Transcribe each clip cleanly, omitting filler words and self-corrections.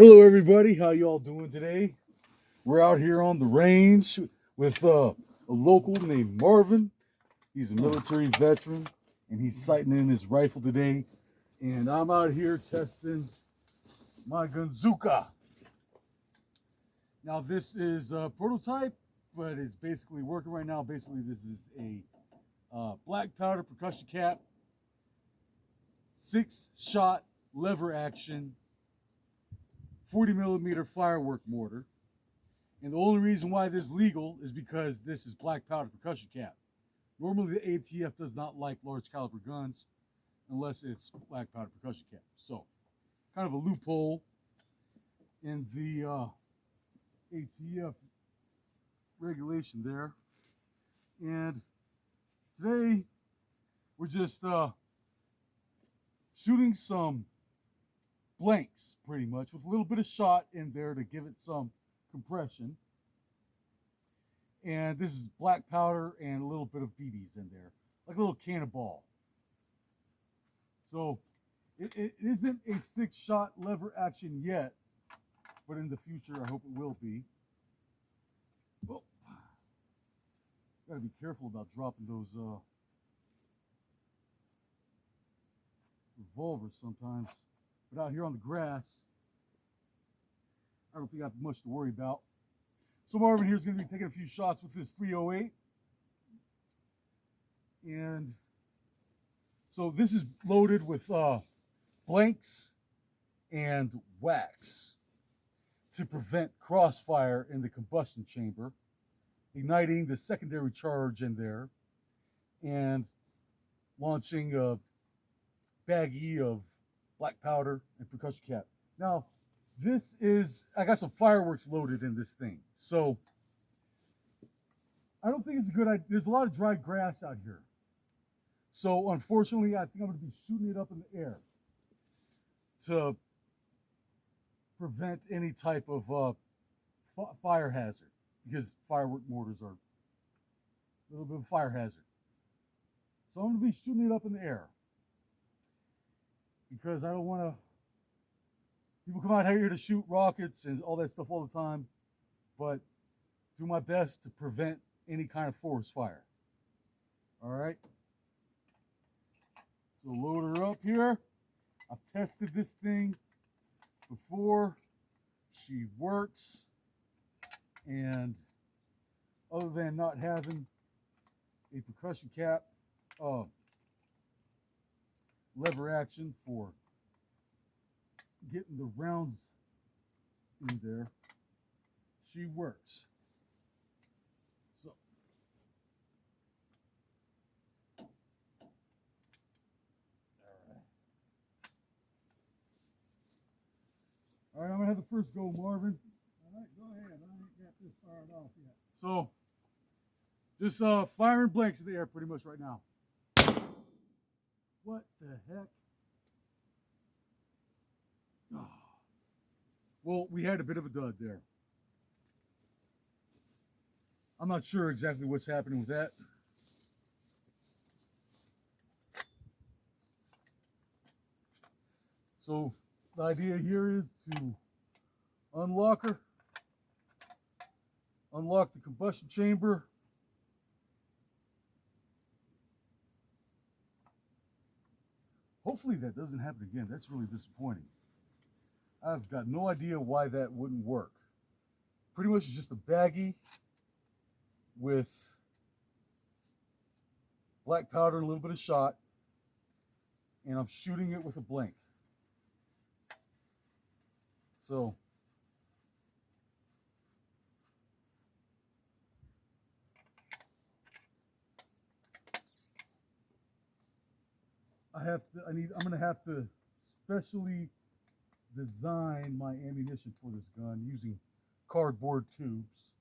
Hello, everybody. How you all doing today? We're out here on the range with a local named Marvin. He's a military veteran, and he's sighting in his rifle today. And I'm out here testing my Gunzuka. Now, this is a prototype, but it's basically working right now. Basically, this is a black powder percussion cap, 6-shot lever action, 40 millimeter firework mortar. And the only reason why this is legal is because this is black powder percussion cap. Normally the ATF does not like large caliber guns unless it's black powder percussion cap. So kind of a loophole in the ATF regulation there. And today we're just shooting some blanks pretty much with a little bit of shot in there to give it some compression. And this is black powder and a little bit of BBs in there, like a little cannonball. So it isn't a 6-shot lever action yet, but in the future, I hope it will be. Well, gotta be careful about dropping those revolvers sometimes. But out here on the grass, I don't think I have much to worry about. So Marvin here is going to be taking a few shots with this 308. And so this is loaded with blanks and wax to prevent crossfire in the combustion chamber, igniting the secondary charge in there, and launching a baggie of black powder and percussion cap. Now, I got some fireworks loaded in this thing. So I don't think it's a good idea. There's a lot of dry grass out here. So unfortunately, I think I'm going to be shooting it up in the air to prevent any type of fire hazard, because firework mortars are a little bit of a fire hazard. So I'm going to be shooting it up in the air because I don't want to. People come out here to shoot rockets and all that stuff all the time, but do my best to prevent any kind of forest fire. All right. So load her up here. I've tested this thing before. She works. And other than not having a percussion cap, lever action for getting the rounds in there, she works. So all right, I'm gonna have the first go, Marvin. All right, go ahead. I ain't got this fired off yet. So just firing blanks in the air pretty much right now. What the heck? Oh. Well, we had a bit of a dud there. I'm not sure exactly what's happening with that. So the idea here is to unlock her, unlock the combustion chamber, hopefully that doesn't happen again. That's really disappointing. I've got no idea why that wouldn't work. Pretty much just a baggie with black powder and a little bit of shot, and I'm shooting it with a blank. So I'm gonna have to specially design my ammunition for this gun using cardboard tubes.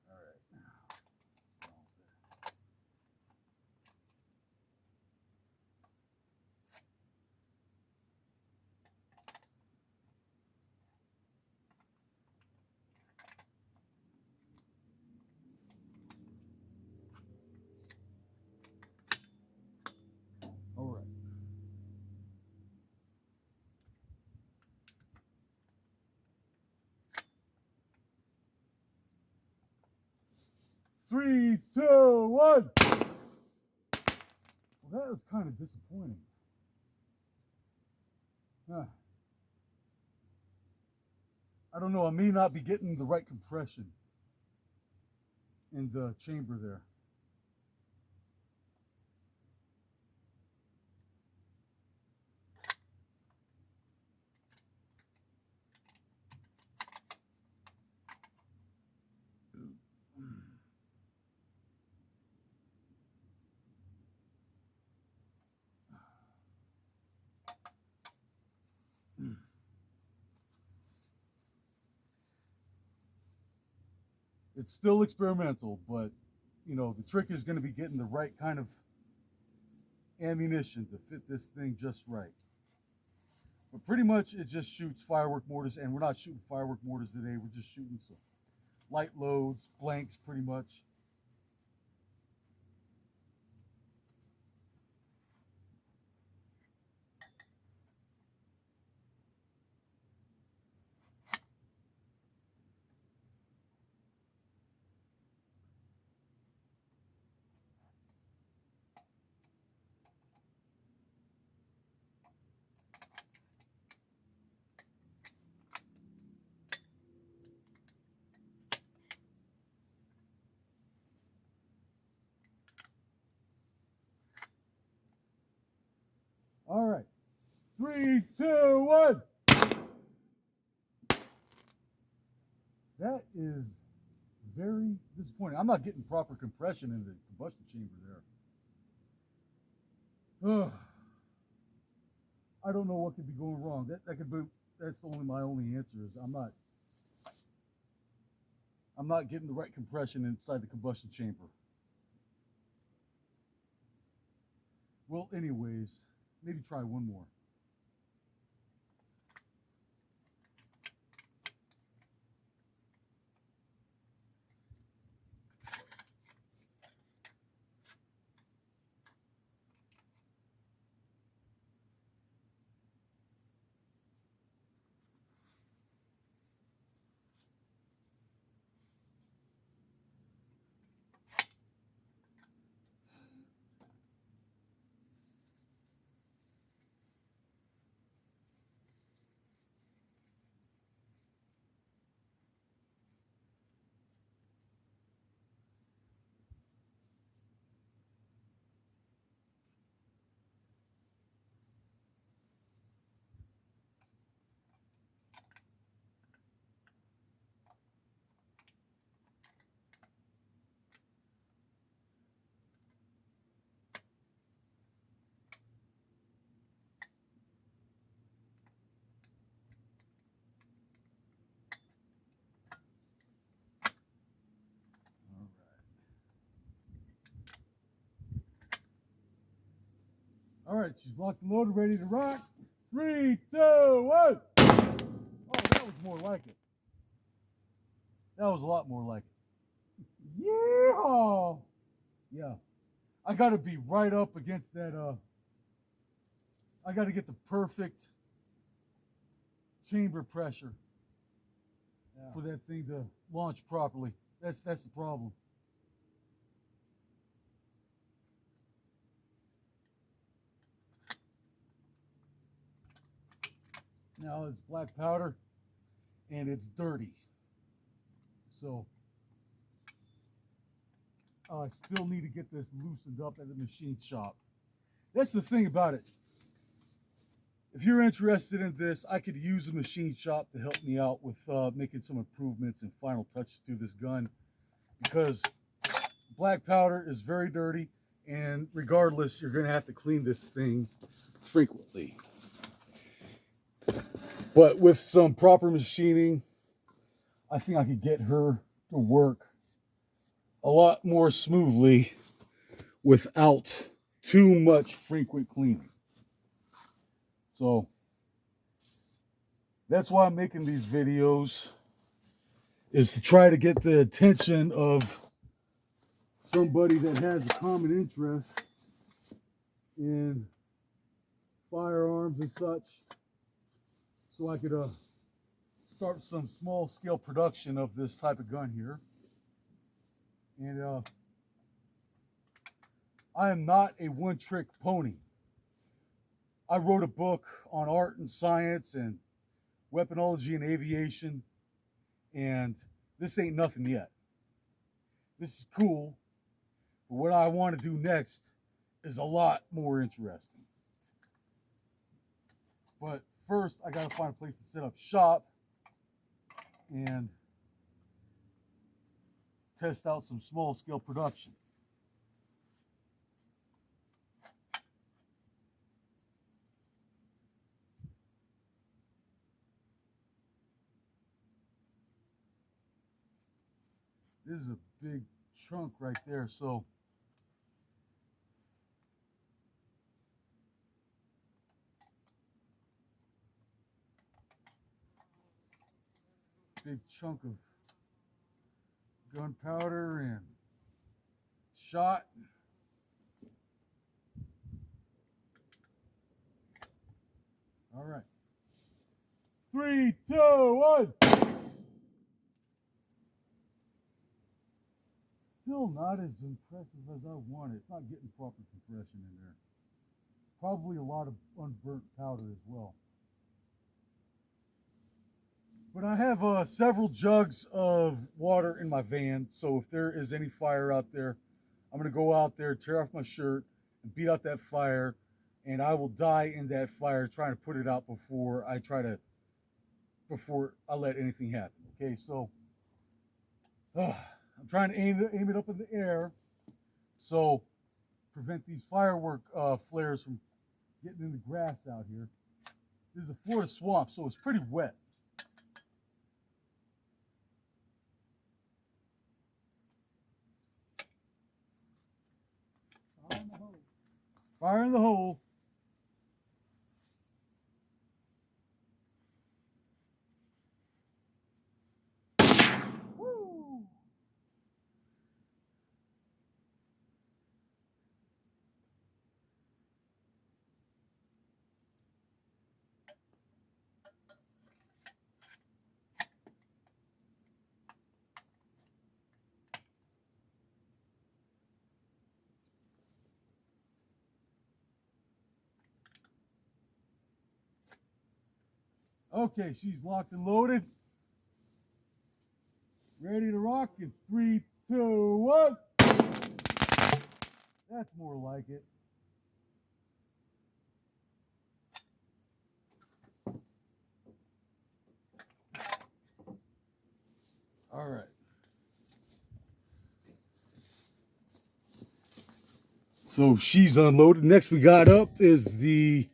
All right. 3, 2, 1. Well, that was kind of disappointing. I don't know. I may not be getting the right compression in the chamber there. It's still experimental, but you know, the trick is going to be getting the right kind of ammunition to fit this thing just right. But pretty much it just shoots firework mortars, and we're not shooting firework mortars today. We're just shooting some light loads, blanks pretty much. All right, 3, 2, 1. That is very disappointing. I'm not getting proper compression in the combustion chamber there. Ugh. I don't know what could be going wrong. That could be. That's my only answer is I'm not getting the right compression inside the combustion chamber. Well, anyways, maybe try one more. All right, she's locked and loaded, ready to rock. 3, 2, 1. Oh, that was more like it. That was a lot more like it. Yeehaw! Yeah, I got to be right up against that. I got to get the perfect chamber pressure for that thing to launch properly. That's the problem. Now it's black powder and it's dirty. So I still need to get this loosened up at the machine shop. That's the thing about it. If you're interested in this, I could use a machine shop to help me out with making some improvements and final touches to this gun, because black powder is very dirty, and regardless, you're going to have to clean this thing frequently. But with some proper machining, I think I could get her to work a lot more smoothly without too much frequent cleaning. So that's why I'm making these videos, is to try to get the attention of somebody that has a common interest in firearms and such, so I could start some small scale production of this type of gun here. And I am not a one-trick pony. I wrote a book on art and science and weaponology and aviation, and this ain't nothing yet. This is cool, but what I want to do next is a lot more interesting. But first, I got to find a place to set up shop and test out some small-scale production. This is a big chunk right there, so big chunk of gunpowder and shot. All right. 3, 2, 1. Still not as impressive as I wanted. It's not getting proper compression in there. Probably a lot of unburnt powder as well. But I have several jugs of water in my van, so if there is any fire out there, I'm going to go out there, tear off my shirt, and beat out that fire, and I will die in that fire trying to put it out before I let anything happen. Okay, so I'm trying to aim it up in the air, so prevent these firework flares from getting in the grass out here. This is a Florida swamp, so it's pretty wet. Fire in the hole. Woo! Okay, she's locked and loaded. Ready to rock in 3, 2, 1. That's more like it. All right. So she's unloaded. Next we got up is the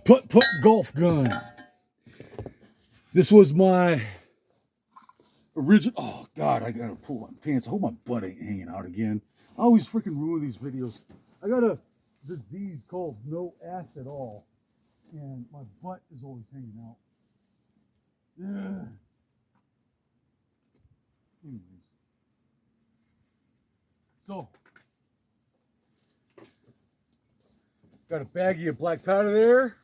putt-putt golf gun. This was my original. Oh God, I gotta pull my pants. I hope my butt ain't hanging out again. I always freaking ruin these videos. I got a disease called no ass at all, and my butt is always hanging out. Yeah. Anyways, so got a baggie of black powder there.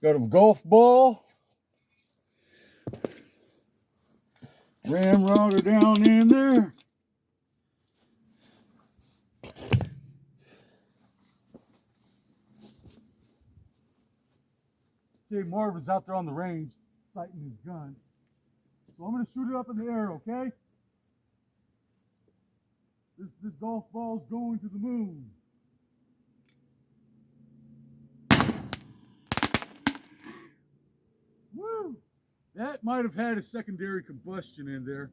Got a golf ball. Ramrod her down in there. Okay, Marvin's out there on the range sighting his gun. So I'm going to shoot it up in the air, okay? This golf ball's going to the moon. Woo! That might have had a secondary combustion in there.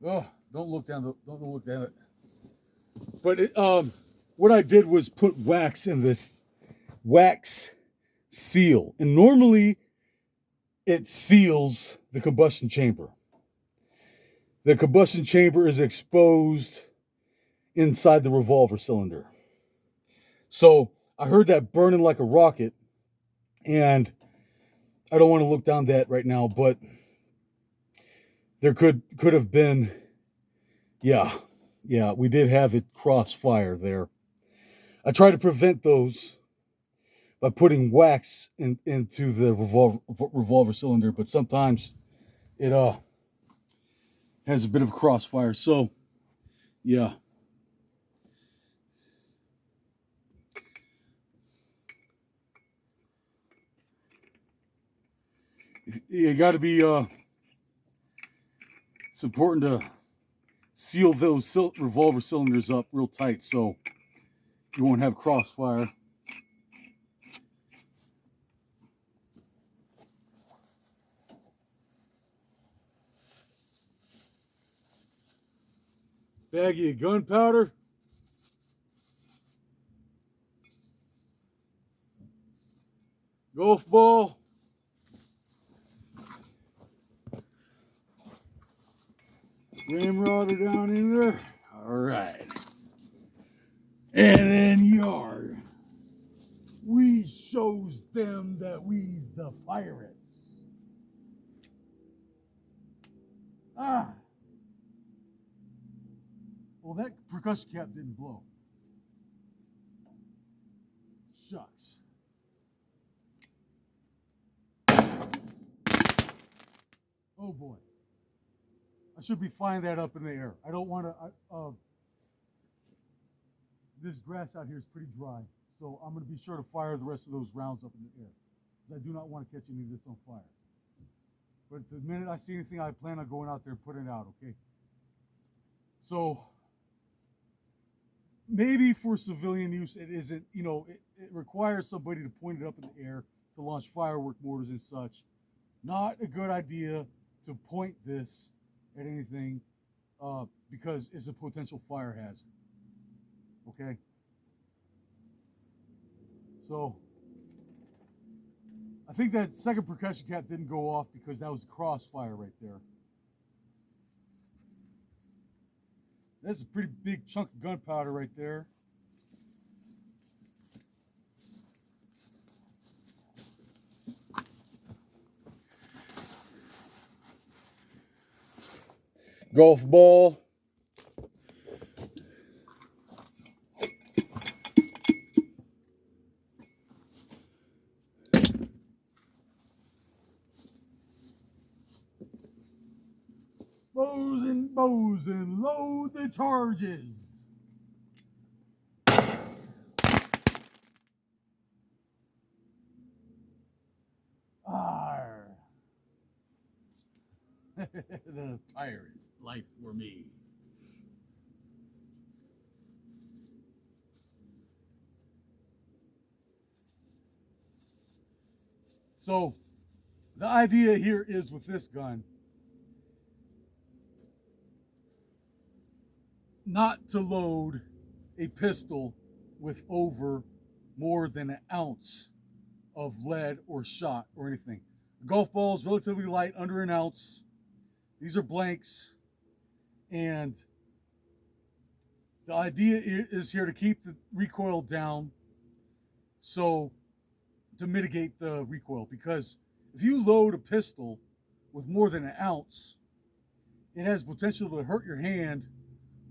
Oh, don't look down it. But what I did was put wax in this wax seal, and normally it seals the combustion chamber. The combustion chamber is exposed inside the revolver cylinder. So I heard that burning like a rocket, and I don't want to look down that right now, but there could have been, yeah. Yeah, we did have it crossfire there. I try to prevent those by putting wax into the revolver cylinder, but sometimes it has a bit of a crossfire. So yeah, you got to be. It's important to seal those revolver cylinders up real tight so you won't have crossfire. Baggie of gunpowder. Golf ball. Ramrod are down in there. All right. And then yard. We shows them that we's the pirates. Ah. Well, that percussion cap didn't blow. Shucks. Oh boy. I should be flying that up in the air. I don't want to. This grass out here is pretty dry, so I'm going to be sure to fire the rest of those rounds up in the air, because I do not want to catch any of this on fire. But the minute I see anything, I plan on going out there and putting it out, okay? So maybe for civilian use, it isn't, it requires somebody to point it up in the air to launch firework mortars and such. Not a good idea to point this at anything because it's a potential fire hazard. Okay? So I think that second percussion cap didn't go off because that was a crossfire right there. That's a pretty big chunk of gunpowder right there. Golf ball. Bows and load the charges. Arr. The pirate life for me. So the idea here is with this gun, not to load a pistol with over more than an ounce of lead or shot or anything. A golf ball is relatively light, under an ounce. These are blanks. And the idea is here to keep the recoil down, so to mitigate the recoil. Because if you load a pistol with more than an ounce, it has potential to hurt your hand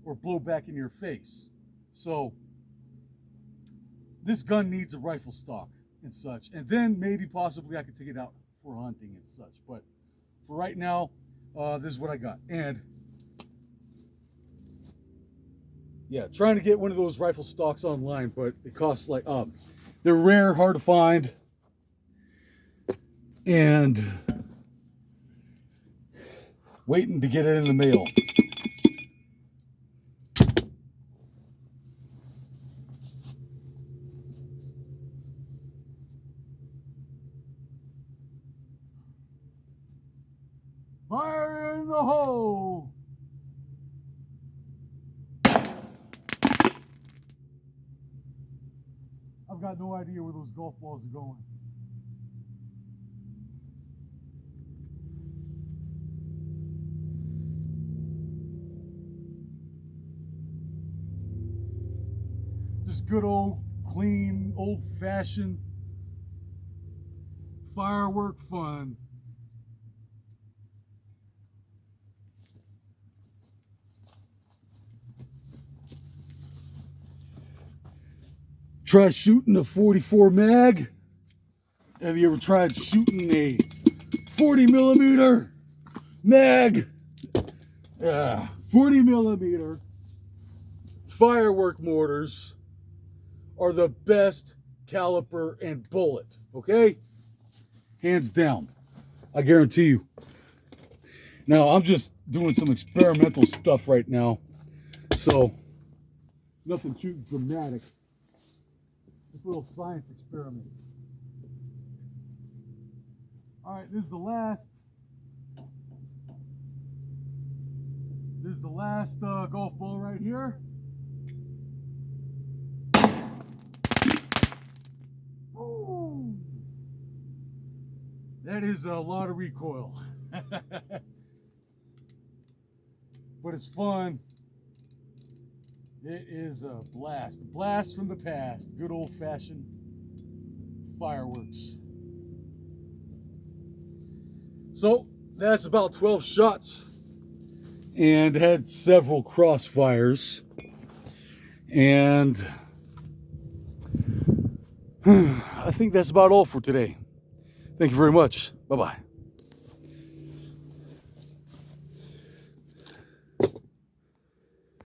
or blow back in your face. So this gun needs a rifle stock and such. And then maybe possibly I could take it out for hunting and such. But for right now, this is what I got. And yeah, trying to get one of those rifle stocks online, but it costs like, they're rare, hard to find. And waiting to get it in the mail. Fire in the hole! I've got no idea where those golf balls are going. Just good old, clean, old-fashioned firework fun. Try shooting a 44 mag? Have you ever tried shooting a 40 millimeter mag? 40 millimeter firework mortars are the best caliper and bullet, okay? Hands down, I guarantee you. Now, I'm just doing some experimental stuff right now, so nothing too dramatic. Just a little science experiment. All right, this is the last golf ball right here. Boom! That is a lot of recoil. But it's fun. It is a blast. A blast from the past. Good old-fashioned fireworks. So that's about 12 shots and had several crossfires. And I think that's about all for today. Thank you very much. Bye-bye.